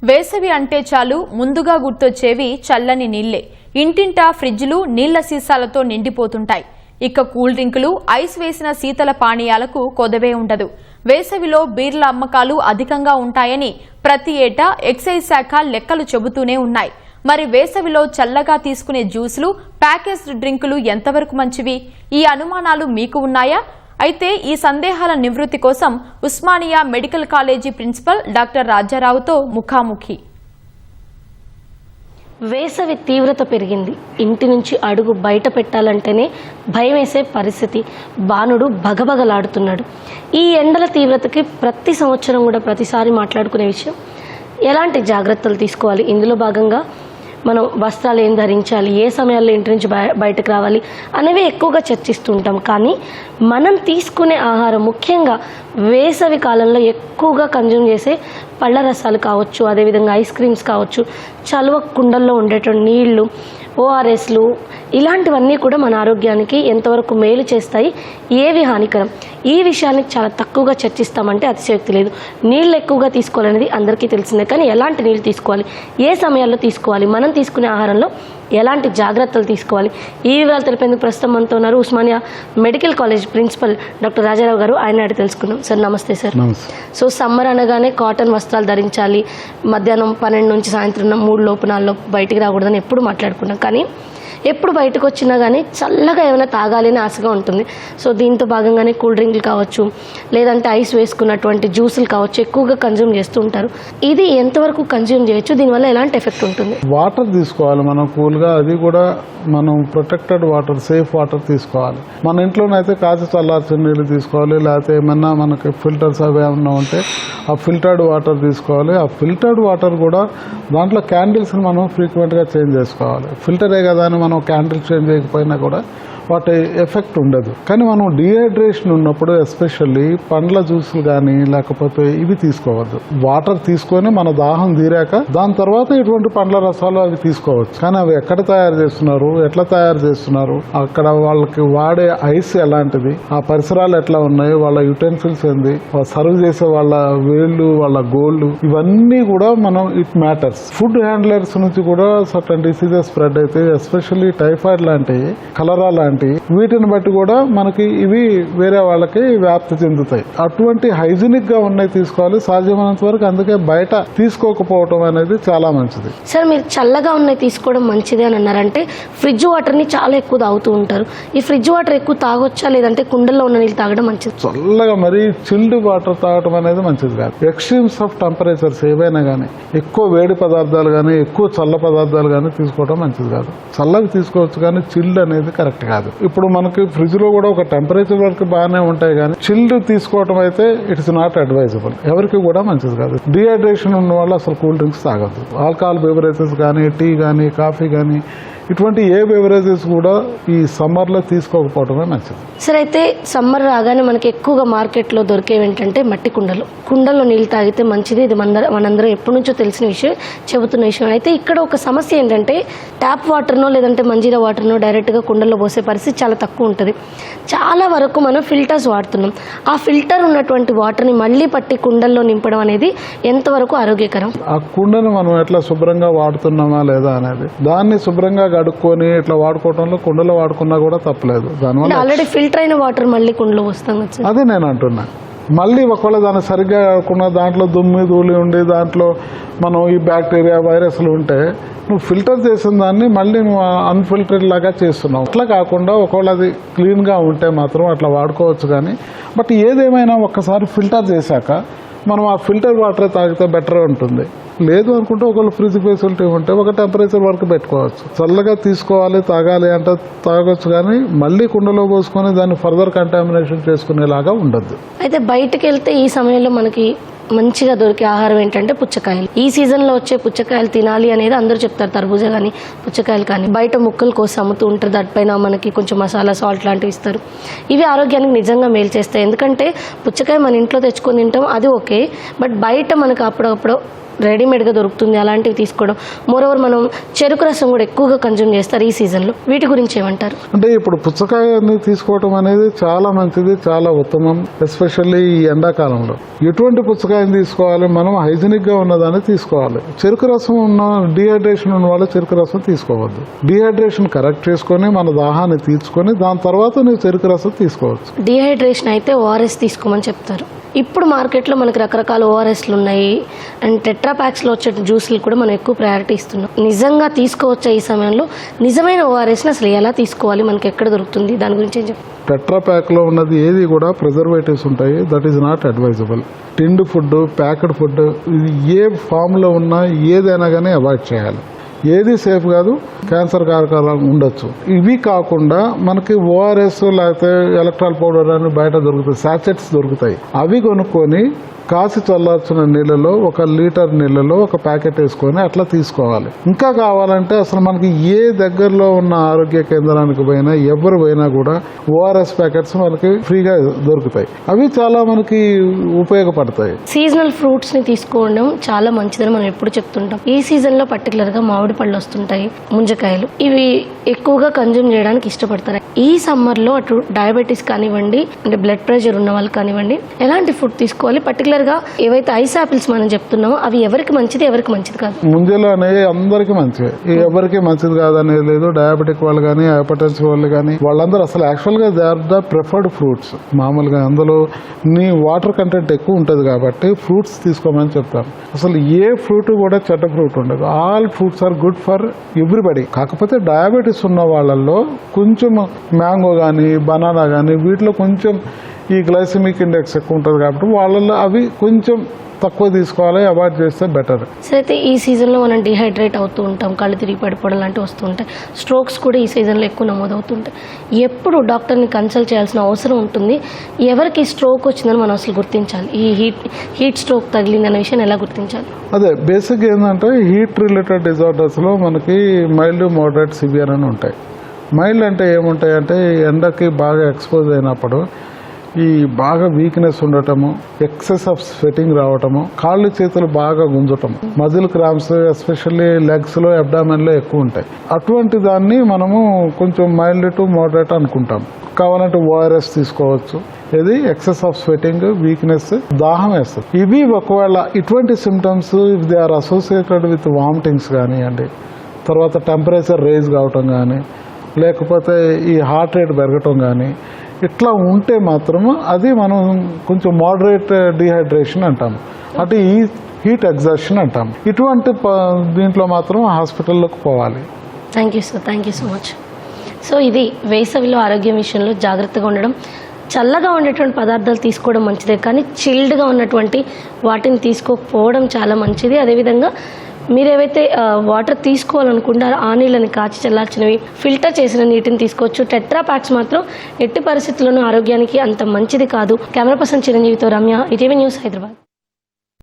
వేసవి అంటే చాలు ముందుగా గుర్తొచ్చేవి చల్లని నీళ్లే. ఇంటింటా ఫ్రిడ్జ్లు నీళ్ల సీసాలతో నిండిపోతుంటాయి. ఇక కూల్ డ్రింకులు, ఐస్ వేసిన శీతల పానీయాలకు కొదవే ఉండదు. వేసవిలో బీర్ల అమ్మకాలు అధికంగా ఉంటాయని ప్రతి ఏటా ఎక్సైజ్ శాఖ లెక్కలు చెబుతూనే ఉన్నాయి. మరి వేసవిలో చల్లగా తీసుకునే జ్యూసులు, ప్యాకేజ్డ్ డ్రింకులు ఎంతవరకు మంచివి? ఈ అనుమానాలు మీకు ఉన్నాయా? అయితే ఈ సందేహాల నివృత్తి కోసం Osmania medical college principal doctor రాజారావుతో ముఖాముఖి. వేసవి తీవ్రత పెరిగింది. ఇంటి నుంచి అడుగు బయట పెట్టాలంటేనే భయం వేసే పరిస్థితి. బాణుడు భగభగలాడుతున్నాడు. ఈ ఎండల తీవ్రతకి ప్రతి సంవత్సరం కూడా ప్రతిసారి మాట్లాడుకునే విషయం ఎలాంటి జాగ్రత్తలు తీసుకోవాలి. ఇందులో భాగంగా మనం వస్త్రాలు ఏం ధరించాలి, ఏ సమయాల్లో ఇంటి నుంచి బయటకు రావాలి అనేవి ఎక్కువగా చర్చిస్తూ ఉంటాం. కానీ మనం తీసుకునే ఆహారం, ముఖ్యంగా వేసవి కాలంలో ఎక్కువగా కన్జ్యూమ్ చేసే పళ్ళ రసాలు కావచ్చు, అదేవిధంగా ఐస్ క్రీమ్స్ కావచ్చు, చలువ కుండల్లో ఉండేటువంటి నీళ్లు, ఓఆర్ఎస్లు, ఇలాంటివన్నీ కూడా మన ఆరోగ్యానికి ఎంతవరకు మేలు చేస్తాయి, ఏవి హానికరం, ఈ విషయాన్ని చాలా తక్కువగా చర్చిస్తామంటే అతిశయోక్తి లేదు. నీళ్ళు ఎక్కువగా తీసుకోవాలనేది అందరికీ తెలిసిందే. కానీ ఎలాంటి నీళ్ళు తీసుకోవాలి, ఏ సమయాల్లో తీసుకోవాలి, మనం తీసుకునే ఆహారంలో ఎలాంటి జాగ్రత్తలు తీసుకోవాలి, ఈ వివరాలు తెలిపేందుకు ప్రస్తుతం మనతో ఉన్నారు Osmania medical college principal doctor Rajarao గారు. ఆయన అడిగి తెలుసుకుందాం. సార్ నమస్తే సార్. సో సమ్మర్ అనగానే కాటన్ వస్త్రాలు ధరించాలి, మధ్యాహ్నం 12 నుంచి సాయంత్రం 3 లోపు 4 లోపు బయటికి రాకూడదని ఎప్పుడు మాట్లాడుకున్నాం. కానీ ఎప్పుడు బయటకు వచ్చినా కానీ చల్లగా ఏమైనా తాగాలి అని ఆశగా ఉంటుంది. సో దీంతో భాగంగానే కూల్ డ్రింక్లు కావచ్చు, లేదంటే ఐస్ వేసుకున్నటువంటి జ్యూసులు కావచ్చు ఎక్కువగా కన్జ్యూమ్ చేస్తూ ఉంటారు. ఇది ఎంతవరకు కన్జ్యూమ్ చేయొచ్చు, దీనివల్ల ఎలాంటి ఎఫెక్ట్ ఉంటుంది? వాటర్ తీసుకోవాలి మనం కూల్గా, అది కూడా మనం ప్రొటెక్టెడ్ వాటర్, సేఫ్ వాటర్ తీసుకోవాలి. మన ఇంట్లోనైతే కాచి చల్లార్చిన నీళ్ళు తీసుకోవాలి, లేకపోతే ఏమన్నా మనకి ఫిల్టర్స్ అవి ఏమన్నా ఉంటే ఆ ఫిల్టర్డ్ వాటర్ తీసుకోవాలి. ఆ ఫిల్టర్డ్ వాటర్ కూడా దాంట్లో క్యాండిల్స్ని మనం ఫ్రీక్వెంట్గా చేంజ్ చేసుకోవాలి. ఫిల్టరే కదా అని మనం క్యాండిల్ చేంజ్ చేయకపోయినా కూడా వాటి ఎఫెక్ట్ ఉండదు. కానీ మనం డిహైడ్రేషన్ ఉన్నప్పుడు ఎస్పెషల్లీ పండ్ల జ్యూసులు కానీ లేకపోతే ఇవి తీసుకోవద్దు. వాటర్ తీసుకొని మన దాహం తీరాక దాని తర్వాత ఇటువంటి పండ్ల రసాలు అవి తీసుకోవచ్చు. కానీ అవి ఎక్కడ తయారు చేస్తున్నారు, ఎట్లా తయారు చేస్తున్నారు, అక్కడ వాళ్ళకి వాడే ఐస్ ఎలాంటిది, ఆ పరిసరాలు ఎట్లా ఉన్నాయి, వాళ్ళ యుటెన్సిల్స్ ఏంది, సర్వ్ చేసే వాళ్ళ వేళ్ళు, వాళ్ళ గోల్డ్, ఇవన్నీ కూడా మనం ఇట్ మ్యాటర్స్. ఫుడ్ హ్యాండ్లర్స్ నుంచి కూడా సర్టన్ డిసీజెస్ స్ప్రెడ్ అయితే, ఎస్పెషల్లీ టైఫాయిడ్ లాంటి, కలరా లాంటి, వీటిని బట్టి కూడా మనకి ఇవి వేరే వాళ్ళకి వ్యాప్తి చెందుతాయి. అటువంటి హైజీనిక్ గా ఉన్నాయి తీసుకోవాలి సాధ్యమైనంత వరకు. అందుకే బయట తీసుకోకపోవటం అనేది చాలా మంచిది. సార్ మీరు చల్లగా ఉన్నాయి తీసుకోవడం మంచిది అని అన్నారంటే ఫ్రిడ్జ్ వాటర్ ని చాలా ఎక్కువ తాగుతూ ఉంటారు. ఈ ఫ్రిడ్జ్ వాటర్ ఎక్కువ తాగొచ్చా, లేదంటే కుండల్లో ఉన్న నీళ్ళు తాగడం మంచిది? చల్లగా మరీ చిల్డ్ వాటర్ తాగడం అనేది మంచిది కాదు. ఎక్స్ట్రీమ్స్ ఆఫ్ టెంపరేచర్స్ ఏవైనా కానీ, ఎక్కువ వేడి పదార్థాలు కానీ, ఎక్కువ చల్ల పదార్థాలు కానీ తీసుకోవడం మంచిది కాదు. చల్లగా తీసుకోవచ్చు కానీ చిల్డ్ అనేది కరెక్ట్ కాదు. ఇప్పుడు మనకి ఫ్రిడ్జ్ లో కూడా ఒక టెంపరేచర్ వరకు బాగానే ఉంటాయి, కానీ చిల్డ్ తీసుకోవడం అయితే ఇట్స్ నాట్ అడ్వైజబుల్, ఎవరికి కూడా మంచిది కాదు. డిహైడ్రేషన్ ఉన్న వాళ్ళు అసలు కూల్ డ్రింక్స్ తాగద్దు. ఆల్కహాల్ బెవరేజెస్ కానీ, టీ కానీ, కాఫీ కానీ, ఇటువంటి ఏ బెవరేజెస్ కూడా ఈ సమ్మర్లో తీసుకోకపోవడమే మంచిది. సరే, అయితే సమ్మర్ రాగానే మనకి ఎక్కువగా మార్కెట్లో దొరికేవి ఏంటంటే మట్టి కుండలు. కుండల్లో నీళ్ళు తాగితే మంచిది. ఇది మనందరం ఎప్పటి నుంచో తెలిసిన విషయం, చెబుతున్న విషయం. అయితే ఇక్కడ ఒక సమస్య ఏంటంటే ట్యాప్ వాటర్నో లేదంటే మంజీరా వాటర్నో డైరెక్ట్గా కుండల్లో పోసే పరిస్థితి చాలా తక్కువ ఉంటుంది. చాలా వరకు మనం ఫిల్టర్స్ వాడుతున్నాం. ఆ ఫిల్టర్ ఉన్నటువంటి వాటర్ని మళ్ళీ పట్టి కుండల్లో నింపడం అనేది ఎంతవరకు ఆరోగ్యకరం? ఆ కుండను మనం ఎట్లా శుభ్రంగా వాడుతున్నామా లేదా అనేది, దాన్ని శుభ్రంగా కడుక్కొని ఇట్లా వాడుకోవడంలో కుండలో వాడుకున్నా కూడా తప్పలేదు. దానివల్ల ఆల్రెడీ ఫిల్టర్ అయిన వాటర్ మళ్ళీ కుండలో వస్తాం. అదే నేను అంటున్నా. మళ్ళీ ఒకవేళ దాన్ని సరిగ్గా కాకుండా దాంట్లో దుమ్మి ధూళి ఉండి దాంట్లో మనం ఈ బ్యాక్టీరియా, వైరస్లు ఉంటే నువ్వు ఫిల్టర్ చేసిన దాన్ని మళ్ళీ నువ్వు అన్ఫిల్టర్డ్ లాగా చేస్తున్నావు. అట్లా కాకుండా ఒకవేళ అది క్లీన్గా ఉంటే మాత్రం అట్లా వాడుకోవచ్చు. కానీ బట్ ఏదేమైనా ఒక్కసారి ఫిల్టర్ చేశాక మనం ఆ ఫిల్టర్ వాటర్ తాగితే బెటర్ ఉంటుంది. లేదు అనుకుంటే ఒకవేళ ఫ్రిడ్జ్ ఫెసిలిటీ ఉంటే ఒక టెంపరేచర్ వరకు పెట్టుకోవచ్చు. చల్లగా తీసుకోవాలి, తాగాలి అంటే తాగొచ్చు, కానీ మళ్ళీ కుండలో పోసుకొని దాన్ని ఫర్దర్ కంటామినేషన్ చేసుకునేలాగా ఉండద్దు. అయితే బయటకు వెళ్తే ఈ సమయంలో మనకి మంచిగా దొరికే ఆహారం ఏంటంటే పుచ్చకాయలు. ఈ సీజన్లో వచ్చే పుచ్చకాయలు తినాలి అనేది అందరూ చెప్తారు. తర్బూజా కానీ, పుచ్చకాయలు కానీ బయట ముక్కలు కోసి అమ్ముతూ ఉంటారు. దాటిపైన మనకి కొంచెం మసాలా, సాల్ట్ లాంటివి ఇస్తారు. ఇవి ఆరోగ్యానికి నిజంగా మేలు చేస్తాయి. ఎందుకంటే పుచ్చకాయ మన ఇంట్లో తెచ్చుకొని తింటాం, అది ఓకే. బట్ బయట మనకు అప్పుడప్పుడు రెడీమేడ్గా దొరుకుతుంది అలాంటివి తీసుకోవడం. మోరోవర్ మనం చెరుకు రసం కూడా ఎక్కువగా కన్జ్యూమ్ చేస్తారు ఈ సీజన్లో. వీటి గురించి ఏమంటారు? అంటే ఇప్పుడు పుచ్చకాయని తీసుకోవడం అనేది చాలా మంచిది, చాలా ఉత్తమం. ఎస్పెషల్లీ ఈ ఎండాకాలంలో ఎటువంటి పుచ్చకాయని తీసుకోవాలి, మనం హైజీనిక్ గా ఉన్నదాన్ని తీసుకోవాలి. చెరుకు రసం ఉన్న డిహైడ్రేషన్ ఉన్న వాళ్ళు చెరుకు రసం తీసుకోవద్దు. డిహైడ్రేషన్ కరెక్ట్ చేసుకొని మన దాహాన్ని తీర్చుకొని దాని తర్వాత నువ్వు చెరుకు రసం తీసుకోవచ్చు. డిహైడ్రేషన్ అయితే ఓఆర్ఎస్ తీసుకోమని చెప్తారు. ఇప్పుడు మార్కెట్లో మనకి రకరకాల ఓఆర్ఎస్లు ఉన్నాయి అండ్ టెట్రా ప్యాక్స్లో వచ్చే జ్యూస్లు కూడా మనం ఎక్కువ ప్రయారిటీ ఇస్తున్నాం. నిజంగా తీసుకోవచ్చా ఈ సమయంలో? నిజమైన ఓఆర్ఎస్ని అసలు ఎలా తీసుకోవాలి, మనకి ఎక్కడ దొరుకుతుంది, దాని గురించి ఏం చెప్తారు? టెట్రా ప్యాక్ లో ఉన్నది ఏది కూడా ప్రిజర్వేటివ్స్ ఉంటాయి. That is not advisable. Tinned food, packed food, ఇది ఏ ఫామ్ లో ఉన్నా ఏదైనా కానీ అవాయిడ్ చేయాలి. ఏది సేఫ్ కాదు, క్యాన్సర్ కారకాలు ఉండొచ్చు. ఇవి కాకుండా మనకి ఓఆర్ఎస్ లేకపోతే ఎలక్ట్రాల్ పౌడర్ అని బయట దొరుకుతాయి, సాచెట్స్ దొరుకుతాయి. అవి కొనుక్కొని కాసి చల్లార్చిన నీళ్ళలో 1 లీటర్ నీళ్ళలో ఒక ప్యాకెట్ వేసుకొని అట్లా తీసుకోవాలి. ఇంకా కావాలంటే అసలు మనకి ఏ దగ్గరలో ఉన్న ఆరోగ్య కేంద్రానికి పోయినా ఎవరు పోయినా కూడా ఓఆర్ఎస్ ప్యాకెట్స్ మనకి ఫ్రీగా దొరుకుతాయి. అవి చాలా మనకి ఉపయోగపడతాయి. సీజనల్ ఫ్రూట్స్ ని తీసుకోవడం చాలా మంచిదని మనం ఎప్పుడు చెప్తుంటాం. ఈ సీజన్ లో పర్టికులర్ గా మామిడి పళ్ళు వస్తుంటాయి, ముంజకాయలు, ఇవి ఎక్కువగా కన్జ్యూమ్ చేయడానికి ఇష్టపడతారు. ఈ సమ్మర్ లో అటు డయాబెటీస్ కానివ్వండి, అంటే బ్లడ్ ప్రెషర్ ఉన్న వాళ్ళు కానివ్వండి, ఎలాంటి ఫుడ్ తీసుకోవాలి? పర్టికులర్ గా ఏవైతే ఐస్ ఆపిల్స్ మనం చెప్తున్నామో అవి ఎవరికి మంచిది, ఎవరికి మంచిది కాదు? ముంజలు అనేవి అందరికీ మంచివి, ఎవరికి మంచిది కాదనేది లేదు. డయాబెటిక్ వాళ్ళు కానీ, హైపర్టెన్సివ్ వాళ్ళు కానీ, వాళ్ళందరూ అసలు యాక్చువల్ గా they are the preferred fruits. మామూలుగా అందులో నీ వాటర్ కంటెంట్ ఎక్కువ ఉంటుంది కాబట్టి ఫ్రూట్స్ తీసుకోమని చెప్తాం. అసలు ఏ ఫ్రూట్ కూడా చెడ్డ ఫ్రూట్ ఉండదు. All fruits are good for everybody. కాకపోతే డయాబెటీస్ ఉన్న వాళ్ళల్లో కొంచెం మ్యాంగో కానీ, బనానా కానీ వీటిలో కొంచెం ఈ గ్లైసెమిక్ ఇండెక్స్ ఎక్కువ ఉంటుంది కాబట్టి వాళ్ళల్లో అవి కొంచెం తక్కువ తీసుకోవాలి, అవాయిడ్ చేస్తే బెటర్. సో అయితే ఈ సీజన్లో మనం డిహైడ్రేట్ అవుతూ ఉంటాం, కళ్ళు తిరిగి పడిపోవడం లాంటివి వస్తూ ఉంటాయి. స్ట్రోక్స్ కూడా ఈ సీజన్లో ఎక్కువ నమోదవుతుంటాయి. ఎప్పుడు డాక్టర్ని కన్సల్ట్ చేయాల్సిన అవసరం ఉంటుంది? ఎవరికి స్ట్రోక్ వచ్చిందని మనం అసలు గుర్తించాలి? ఈ హీట్ స్ట్రోక్ తగిలిందనే విషయాన్ని ఎలా గుర్తించాలి? అదే బేసిక్ ఏంటంటే హీట్ రిలేటెడ్ డిజార్డర్స్లో మనకి మైల్డ్, మోడరేట్, సివియర్ అని ఉంటాయి. మైల్డ్ అంటే ఏముంటాయి అంటే ఎండకి బాగా ఎక్స్పోజ్ అయినప్పుడు ఈ బాగా వీక్నెస్ ఉండటము, ఎక్సెస్ ఆఫ్ స్వెటింగ్ రావటము, కాళ్ళు చేతులు బాగా గుంజటము, మజిల్ క్రాంప్స్ ఎస్పెషల్లీ లెగ్స్ లో, అబ్డామెన్ లో ఎక్కువ ఉంటాయి. అటువంటి దాన్ని మనము కొంచెం మైల్డ్ టు మోడరేట్ అనుకుంటాం. కావాలంటే ఓఆర్ఎస్ తీసుకోవచ్చు. ఇది ఎక్సెస్ ఆఫ్ స్వెటింగ్, వీక్నెస్, దాహం వేస్తుంది. ఇవి ఒకవేళ ఇటువంటి symptoms if they are associated with vomitings కానివ్వండి, తర్వాత టెంపరేచర్ రేజ్ కావటం కానీ, లేకపోతే ఈ హార్ట్ రేట్ పెరగటం కానీ ఇట్లా ఉంటే మాత్రము అది మనం కొంచెం మోడరేట్ డిహైడ్రేషన్ అంటాము. అటు ఈ హీట్ ఎగ్జాషన్ అంటాం. ఇటువంటి దీంట్లో మాత్రం హాస్పిటల్లోకి పోవాలి. Thank you sir, thank you so much. So ఇది వేసవిలో ఆరోగ్యం విషయంలో జాగ్రత్తగా ఉండడం. చల్లగా ఉండేటువంటి పదార్థాలు తీసుకోవడం మంచిదే, కానీ చిల్డ్గా ఉన్నటువంటి వాటిని తీసుకోకపోవడం చాలా మంచిది. అదేవిధంగా మీరు ఏవైతే వాటర్ తీసుకోవాలనుకుంటారో ఆ నీళ్ళని కాచి చల్లార్చినవి, ఫిల్టర్ చేసిన నీటిని తీసుకోవచ్చు. టెట్రా ప్యాక్స్ మాత్రం ఎట్టి పరిస్థితుల్లోనూ ఆరోగ్యానికి అంత మంచిది కాదు. కెమెరా పర్సన్ చిరంజీవితో రమ్య, ఈటీవీ న్యూస్, హైదరాబాద్.